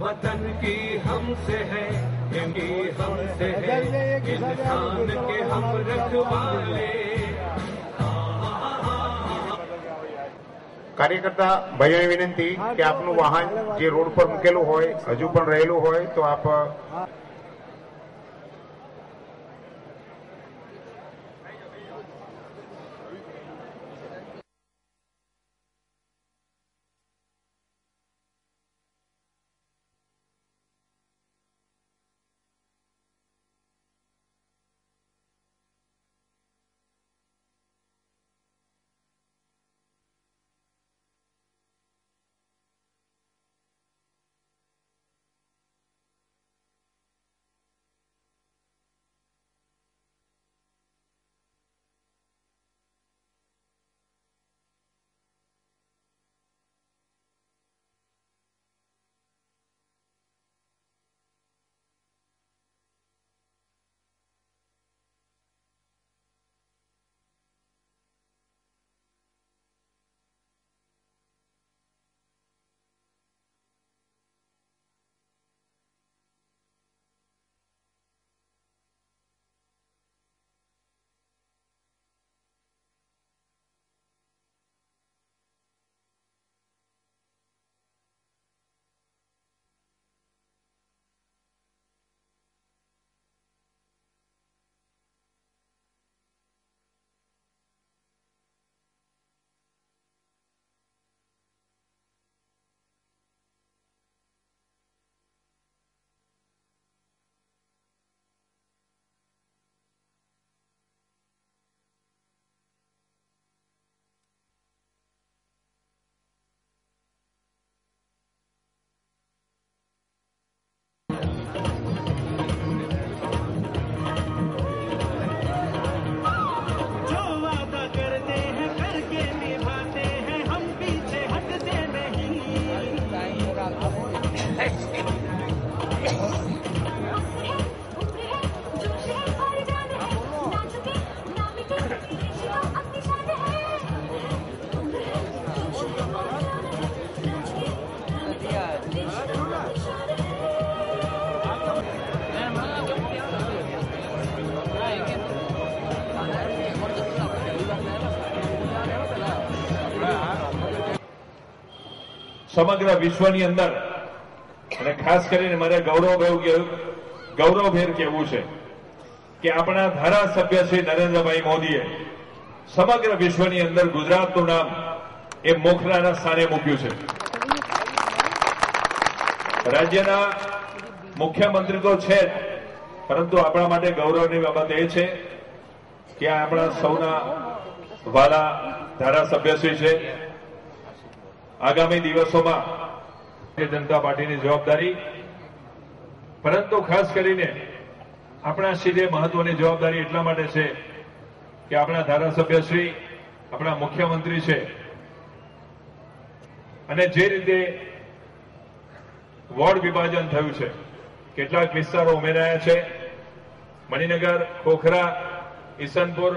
वतन की हमसे है, हमसे है, इंसान के हम रखवाले। કાર્યકર્તા ભાઈઓને વિનંતી કે આપનું વાહન જે રોડ પર મૂકેલું હોય હજુ પણ રહેલું હોય તો આપ સમગ્ર વિશ્વની અંદર અને ખાસ કરીને મારે ગૌરવભેર કહેવું છે કે આપણા ધારાસભ્ય શ્રી નરેન્દ્રભાઈ મોદીએ સમગ્ર વિશ્વની અંદર ગુજરાતનું નામ એ મોખરાના સ્થાને મૂક્યું છે. રાજ્યના મુખ્યમંત્રી તો છે જ, પરંતુ આપણા માટે ગૌરવની બાબત એ છે કે આપણા સૌના વાલા ધારાસભ્યશ્રી છે. આગામી દિવસોમાં ભારતીય જનતા પાર્ટીની જવાબદારી, પરંતુ ખાસ કરીને આપણા શિરે મહત્વની જવાબદારી એટલા માટે છે કે આપણા ધારાસભ્યશ્રી આપણા મુખ્યમંત્રી છે અને જે રીતે વોર્ડ વિભાજન થયું છે, કેટલાક વિસ્તારો ઉમેરાયા છે, મણિનગર, ખોખરા, ઈસનપુર,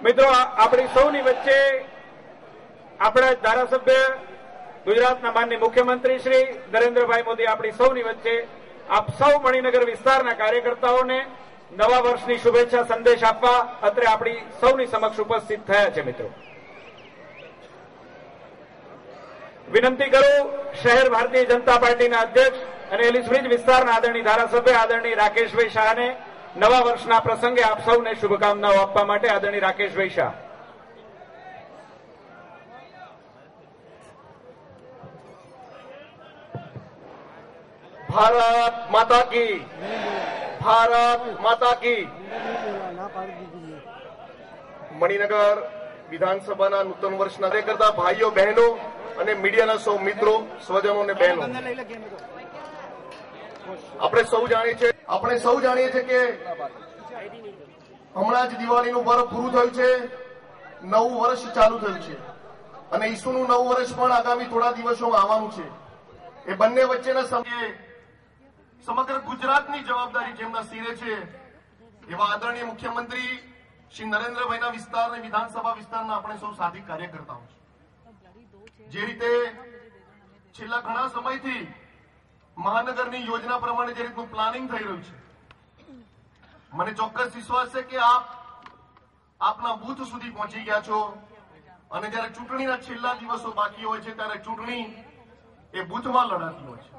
મિત્રો આપણી સૌની વચ્ચે આપણા ધારાસભ્ય ગુજરાતના માનનીય મુખ્યમંત્રી શ્રી નરેન્દ્રભાઈ મોદી આપણી સૌની વચ્ચે આપ સૌ મણિનગર વિસ્તારના કાર્યકર્તાઓને નવા વર્ષની શુભેચ્છા સંદેશ આપવા અત્રે આપણી સૌની સમક્ષ ઉપસ્થિત થયા છે. મિત્રો વિનંતી કરું શહેર ભારતીય જનતા પાર્ટીના અધ્યક્ષ અને એલિસબ્રિજ વિસ્તારના આદરણીય ધારાસભ્ય આદરણીય રાકેશભાઈ શાહને નવા વર્ષના પ્રસંગે આપ સૌને શુભકામનાઓ આપવા માટે આદરણીય રાકેશભાઈ શાહ. ભારત માતા કી, ભારત માતા કી. મણિનગર વિધાનસભાના નૂતન વર્ષના કરતા ભાઈઓ બહેનો અને મીડિયાના સૌ મિત્રો, સ્વજનો અને બહેનો, આપણે સૌ જાણીએ છીએ કે હમણાં જ દિવાળીનું પર્વ પૂરું થયું છે. નવું વર્ષ ચાલુ થયું છે અને ઈસુનું નવું વર્ષ પણ આગામી થોડા દિવસોમાં આવવાનું છે. એ બંને વચ્ચેના સમયે સમગ્ર ગુજરાતની જવાબદારી જેમના સિરે છે એવા આદરણીય મુખ્યમંત્રી શ્રી નરેન્દ્રભાઈના વિસ્તાર અને વિધાનસભા વિસ્તારના આપણે સૌ સાથી કાર્યકર્તાઓ છે. જે રીતે છેલ્લા ઘણા સમયથી મહાનગરની યોજના પ્રમાણે જે રીતનું પ્લાનિંગ થઈ રહ્યું છે, મને ચોક્કસ વિશ્વાસ છે કે આપના બૂથ સુધી પહોંચી ગયા છો અને જ્યારે ચૂંટણીના છેલ્લા દિવસો બાકી હોય છે ત્યારે ચૂંટણી એ બૂથમાં લડાતી હોય છે.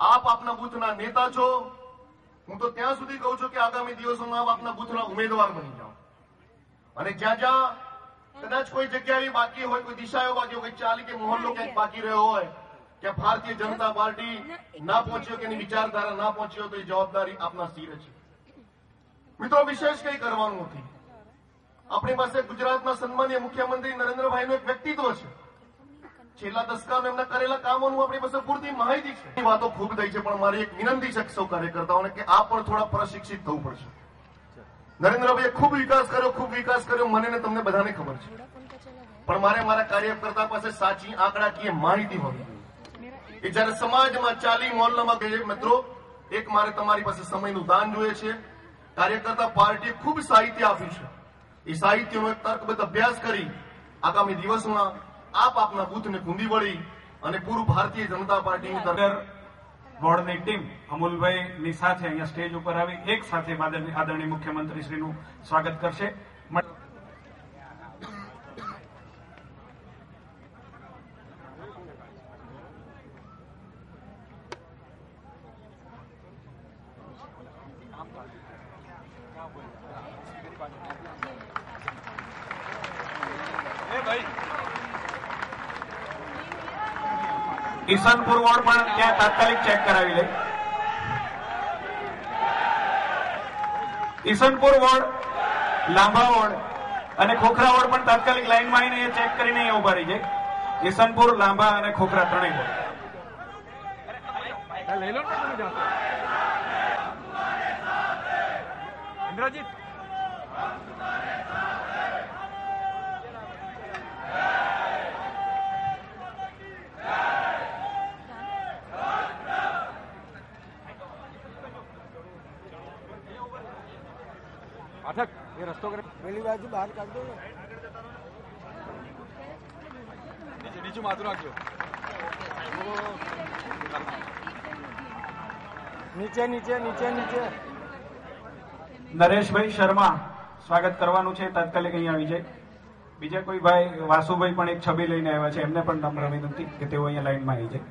આપ આપના બૂથના નેતા છો. હું તો ત્યાં સુધી કહું છું કે આગામી દિવસોમાં આપ આપના બૂથના ઉમેદવાર બની જાઓ અને જ્યાં જ્યાં કદાચ કોઈ જગ્યા એવી બાકી હોય, કોઈ દિશાઓ બાકી હોય, કોઈ ચાલી કે મોહલ્લો ક્યાંક બાકી રહ્યો હોય કે ભારતીય જનતા પાર્ટી ના પહોંચ્યો કે એની વિચારધારા ના પહોંચ્યો તો એ જવાબદારી આપના સિરે છે. મિત્રો, વિશેષ કંઈ કરવાનું નથી. આપણી પાસે ગુજરાતના સન્માનીય મુખ્યમંત્રી નરેન્દ્રભાઈનું એક વ્યક્તિત્વ છે. છેલ્લા દસકામાં એમના કરેલા કામોનું આપણી પાસે પૂરતી માહિતી છે. વાતો ખૂબ થઈ છે, પણ મારી એક વિનંતી છે સૌ કાર્યકર્તાઓને કે આ પણ થોડા પ્રશિક્ષિત થવું પડશે. નરેન્દ્રભાઈએ ખૂબ વિકાસ કર્યો, મને ને તમને બધાને ખબર છે, પણ મારા કાર્યકર્તા પાસે સાચી આંકડાકીય માહિતી હોવી જોઈએ. એ જયારે સમાજમાં ચાલી મોહલ્લામાં ગઈ, મિત્રો, એક મારે તમારી પાસે સમયનું દાન જોઈએ છે. કાર્યકર્તા પાર્ટીએ ખૂબ સાહિત્ય આપ્યું છે. એ સાહિત્યનો એક તર્કબદ્ધ અભ્યાસ કરી આગામી દિવસોમાં આપના બૂથને કુંદી વળી અને પૂર્વ ભારતીય જનતા પાર્ટીની બોર્ડની ટીમ અમૂલભાઈની સાથે અહીંયા સ્ટેજ ઉપર આવી એક સાથે આદરણીય મુખ્યમંત્રી શ્રીનું સ્વાગત કરશે. ઈસનપુર વોર્ડ પણ ત્યાં તાત્કાલિક ચેક કરાવી લે. ઈસનપુર વોર્ડ, લાંબા વોર્ડ અને ખોખરા વોર્ડ પણ તાત્કાલિક લાઈનમાં આવીને એ ચેક કરીને અહીંયા ઉભા રહી જાય. ઈસનપુર, લાંબા અને ખોખરા ત્રણેય વોર્ડ. ઇન્દ્રજીત પાઠક એ રસ્તો કરે પેલી બાજુ બહાર કાઢજો. નીચું માથું રાખજો. નીચે. નરેશભાઈ શર્મા સ્વાગત કરવાનું છે, તાત્કાલિક અહીંયા આવી જાય. બીજા કોઈ ભાઈ, વાસુભાઈ પણ એક છબી લઈને આવ્યા છે, એમને પણ નમ્ર વિનંતી કે તેઓ અહીંયા લાઈનમાં આવી જાય.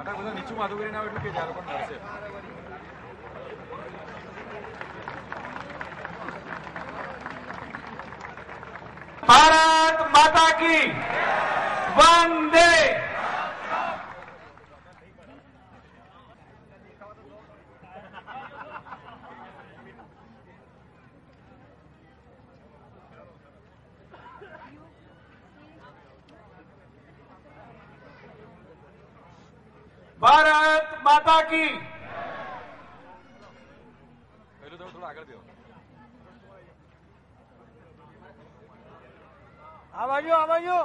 બધા નીચું માથું કરીને આવે એટલું કે જ્યારે પણ મળશે. ભારત માતા કી વંદે. ભારત માતા કી. પહેલું થોડું આગળ દો. આ બાજુ.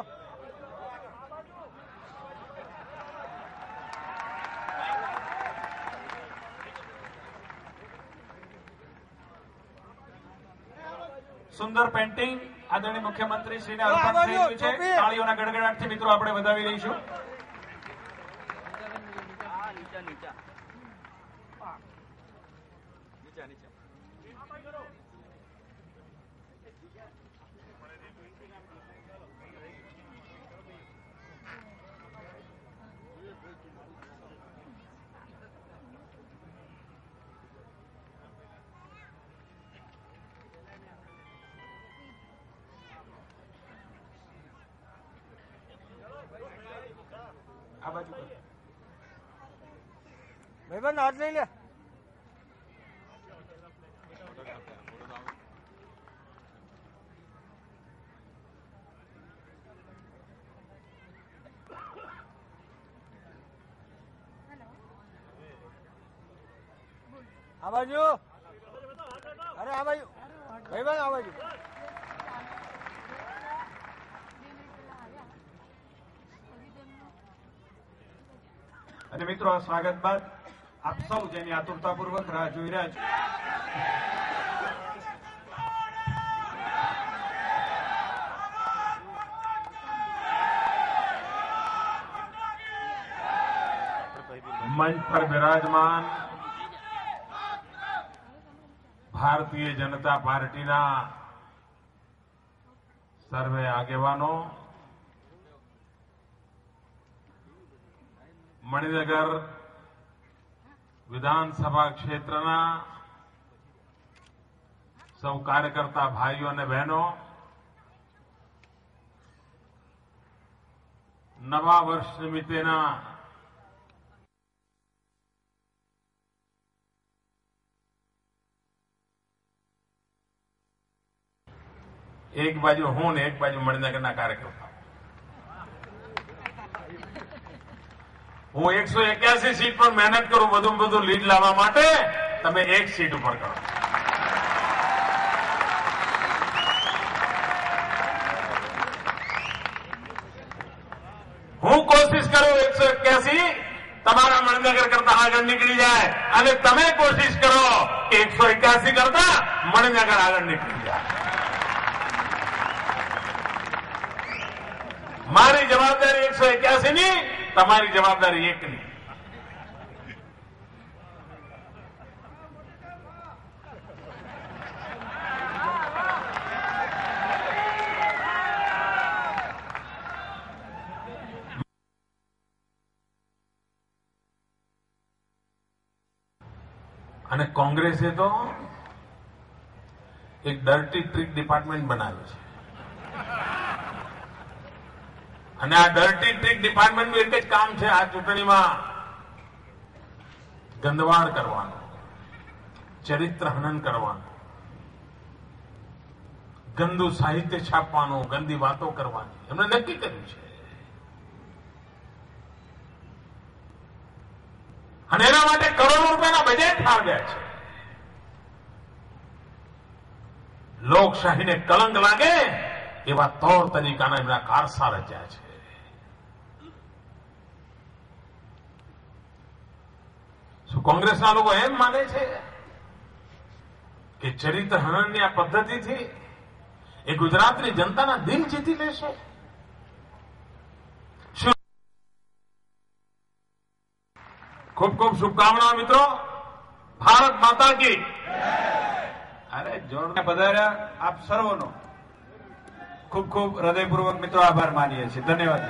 સુંદર પેન્ટિંગ આદરણીય મુખ્યમંત્રી શ્રીને અર્પણ થઈ રહ્યું છે. તાળીઓના ગડગડાટથી મિત્રો આપણે વધાવી લઈશું. નીચે આ બાજુ ભાઈબંધ હાથ લઈ લે. આ બાજુ અરે આ બાજુ ભાઈ આ બાજુ અને મિત્રો આ સ્વાગત બાદ આપ સૌ જેની આતુરતાપૂર્વક રાહ જોઈ રહ્યા છો मंच पर विराजमान भारतीय जनता पार्टीना सर्वे आगेवानो मणिनगर विधानसभा क्षेत्रना सौ कार्यकर्ता भाईओ ने बहनों नवा वर्ष निमित्तेना एक बाजू हूं ने एक बाजू मणिनगरना कार्यकर्ता हूं 181 सीट पर मेहनत करूं બધું લીડ લાવવા માટે તમે એક સીટ ઉપર કરો હું કોશિશ કરું 181 તમારા મણિનગર કરતા આગળ નીકળી જાય અને તમે કોશિશ કરો કે 181 કરતા મણિનગર આગળ નીકળી જાય મારી જવાબદારી 181 ની તમારી જવાબદારી 1 ની અને કોંગ્રેસે તો એક ડર્ટી ટ્રીક ડિપાર્ટમેન્ટ બનાવ્યું છે અને આ ડર્ટી ટ્રીક ડિપાર્ટમેન્ટનું એક જ કામ છે આ ચૂંટણીમાં ગંદવાડ કરવાનું ચરિત્ર હનન કરવાનું ગંદુ સાહિત્ય છાપવાનું ગંદી વાતો કરવાની એમણે નક્કી કર્યું છે અને એના માટે કરોડો રૂપિયાના બજેટ ફાળવ્યા છે લોકશાહીને કલંક લાગે એવા તौर તરીકાના એમના કારસા રચ્યા છે શું કોંગ્રેસના લોકો એમ માને છે કે ચરિત્ર હનનની આ પદ્ધતિથી એ ગુજરાતની જનતાના દિલ જીતી લેશે खूब खूब शुभकामनाओं मित्रों भारत माता की अरे जोर में पधार्या आप सर्वनो खूब खूब हृदयपूर्वक मित्रों आभार मानीए छे धन्यवाद